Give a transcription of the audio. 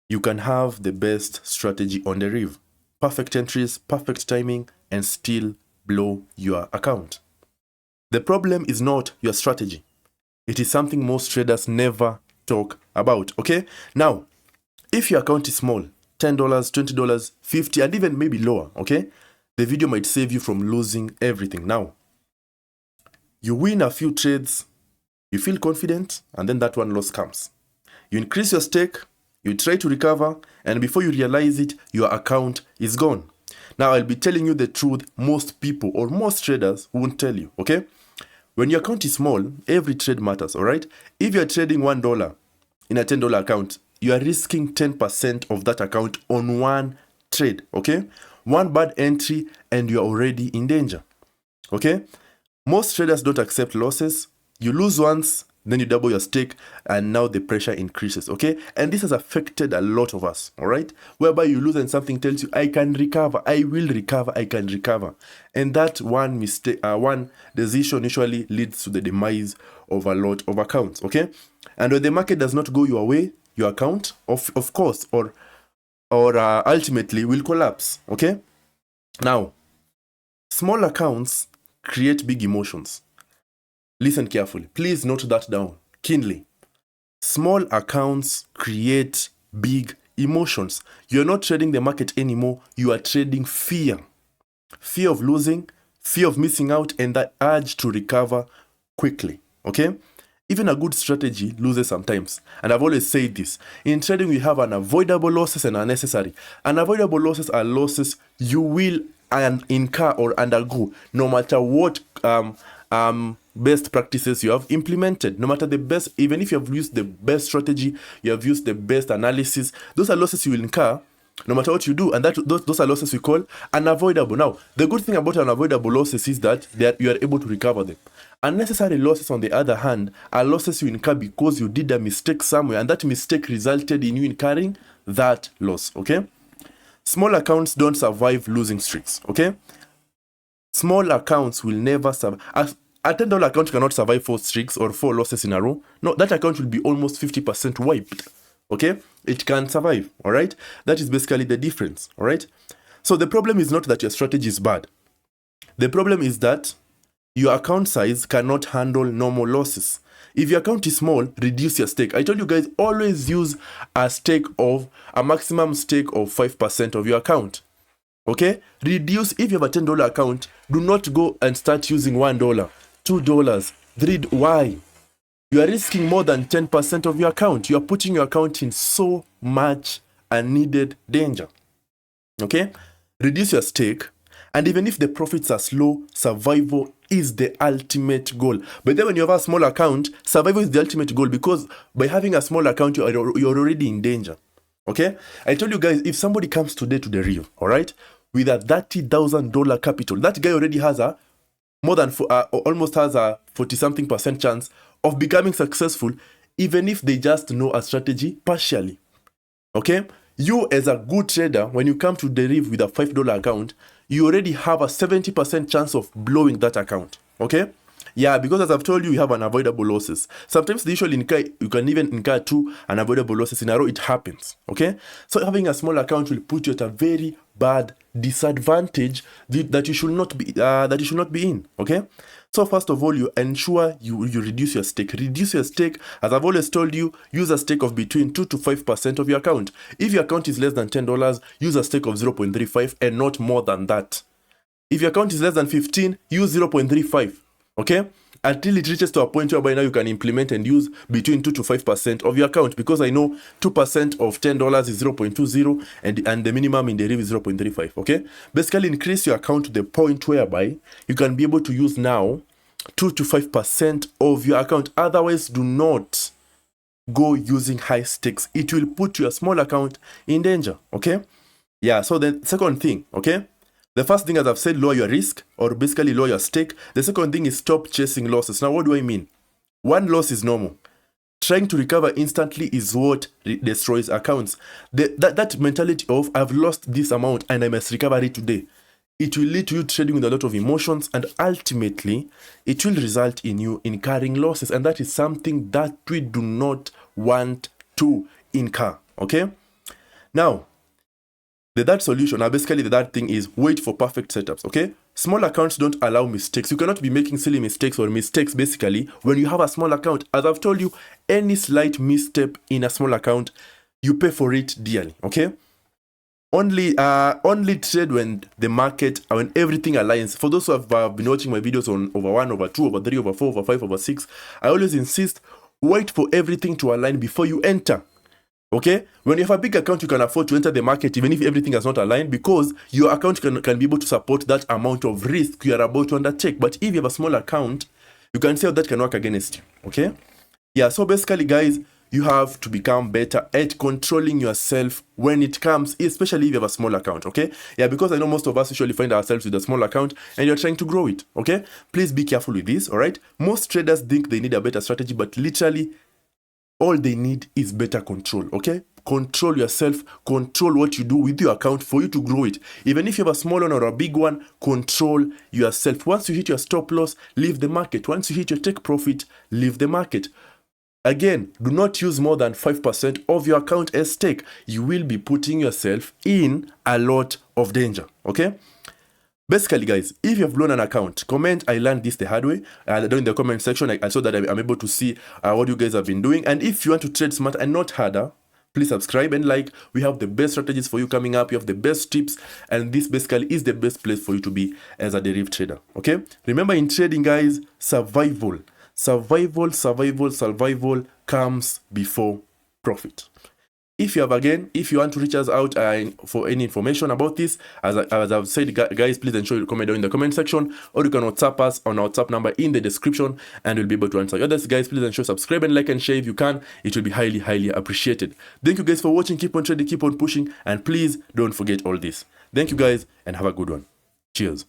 you can have the best strategy on Deriv. Perfect entries, perfect timing, and still blow your account. The problem is not your strategy. It is something most traders never talk about, okay? Now, if your account is small, $10, $20, $50, and even maybe lower, okay? The video might save you from losing everything. Now, you win a few trades, you feel confident, and then that one loss comes. You increase your stake, you try to recover, and before you realize it, your account is gone. Now, I'll be telling you the truth most people or most traders won't tell you, okay? When your account is small, every trade matters, all right? If you're trading $1 in a $10 account, you are risking 10% of that account on one trade, okay? One bad entry and you're already in danger, okay? Most traders don't accept losses. You lose once, then you double your stake, and now the pressure increases, okay? And this has affected a lot of us, all right? Whereby you lose and something tells you, I can recover, I will recover, I can recover. And that one mistake, one decision usually leads to the demise of a lot of accounts, okay? And when the market does not go your way, your account, of course, or ultimately will collapse, okay? Now, small accounts create big emotions. Listen carefully. Please note that down keenly. Small accounts create big emotions. You're not trading the market anymore. You are trading fear. Fear of losing, fear of missing out, and the urge to recover quickly. Okay? Even a good strategy loses sometimes. And I've always said this. In trading, we have unavoidable losses and unnecessary. Unavoidable losses are losses you will incur or undergo no matter what best practices you have implemented. No matter the best, even if you have used the best strategy, you have used the best analysis, those are losses you will incur no matter what you do, and those are losses we call unavoidable. Now, the good thing about unavoidable losses is that you are able to recover them. Unnecessary losses, on the other hand, are losses you incur because you did a mistake somewhere, and that mistake resulted in you incurring that loss, okay? Small accounts don't survive losing streaks, okay? Small accounts will never survive. A $10 account cannot survive 4 streaks or 4 losses in a row. No, that account will be almost 50% wiped. Okay? It can survive. All right? That is basically the difference. All right? So the problem is not that your strategy is bad. The problem is that your account size cannot handle normal losses. If your account is small, reduce your stake. I told you guys, always use a maximum stake of 5% of your account. Okay? Reduce. If you have a $10 account, do not go and start using $1, $2, $3. Why? You are risking more than 10% of your account. You are putting your account in so much unneeded danger. Okay? Reduce your stake. And even if the profits are slow, survival is the ultimate goal. But then when you have a small account, survival is the ultimate goal, because by having a small account, you're already in danger. Okay? I told you guys, if somebody comes today to Deriv, all right, with a $30,000 capital, that guy already has almost has a 40-something% chance of becoming successful, even if they just know a strategy partially. Okay? You, as a good trader, when you come to Deriv with a $5 account, you already have a 70% chance of blowing that account. Okay? Yeah, because as I've told you, you have unavoidable losses. Sometimes you can even incur 2 unavoidable losses in a row. It happens. Okay? So having a small account will put you at a very bad disadvantage that you should not be in. Okay? So first of all, you ensure you reduce your stake. Reduce your stake. As I've always told you, use a stake of between 2 to 5% of your account. If your account is less than $10, use a stake of 0.35 and not more than that. If your account is less than 15, use 0.35. Okay? Until it reaches to a point whereby now you can implement and use between 2 to 5% of your account, because I know 2% of $10 is 0.20 and the minimum in Deriv is 0.35. Okay? Basically, increase your account to the point whereby you can be able to use now 2 to 5% of your account. Otherwise, do not go using high stakes. It will put your small account in danger. Okay? Yeah, so the second thing, okay? The first thing, as I've said, lower your risk, or basically lower your stake. The second thing is stop chasing losses. Now, what do I mean? One loss is normal. Trying to recover instantly is what destroys accounts. That mentality of, I've lost this amount and I must recover it today, it will lead to you trading with a lot of emotions, and ultimately, it will result in you incurring losses. And that is something that we do not want to incur. Okay? Now, the third solution, now basically the third thing is wait for perfect setups, okay? Small accounts don't allow mistakes. You cannot be making silly mistakes or mistakes basically when you have a small account. As I've told you, any slight misstep in a small account, you pay for it dearly, okay? Only trade when the market, when everything aligns. For those who have been watching my videos on over 1, over 2, over 3, over 4, over 5, over 6, I always insist, wait for everything to align before you enter. Okay? When you have a big account, you can afford to enter the market even if everything has not aligned, because your account can be able to support that amount of risk you are about to undertake. But if you have a small account, you can see how that can work against you. Okay? Yeah, so basically, guys, you have to become better at controlling yourself when it comes, especially if you have a small account, okay? Yeah, because I know most of us usually find ourselves with a small account and you're trying to grow it, okay? Please be careful with this, all right? Most traders think they need a better strategy, but literally all they need is better control, okay? Control yourself, control what you do with your account for you to grow it. Even if you have a small one or a big one, control yourself. Once you hit your stop loss, leave the market. Once you hit your take profit, leave the market. Again, do not use more than 5% of your account as stake. You will be putting yourself in a lot of danger, okay? Basically, guys, if you have blown an account, comment, I learned this the hard way. Down in the comment section, so that I'm able to see what you guys have been doing. And if you want to trade smart and not harder, please subscribe and like. We have the best strategies for you coming up. You have the best tips. And this basically is the best place for you to be as a Deriv trader, okay? Remember, in trading, guys, survival comes before profit. If you want to reach us out for any information about this, as I've said, guys, please ensure you comment down in the comment section, or you can WhatsApp us on our WhatsApp number in the description, and we'll be able to answer your others. Guys, please ensure subscribe and like and share if you can. It will be highly, highly appreciated. Thank you guys for watching. Keep on trading, keep on pushing, and please don't forget all this. Thank you guys, and have a good one. Cheers.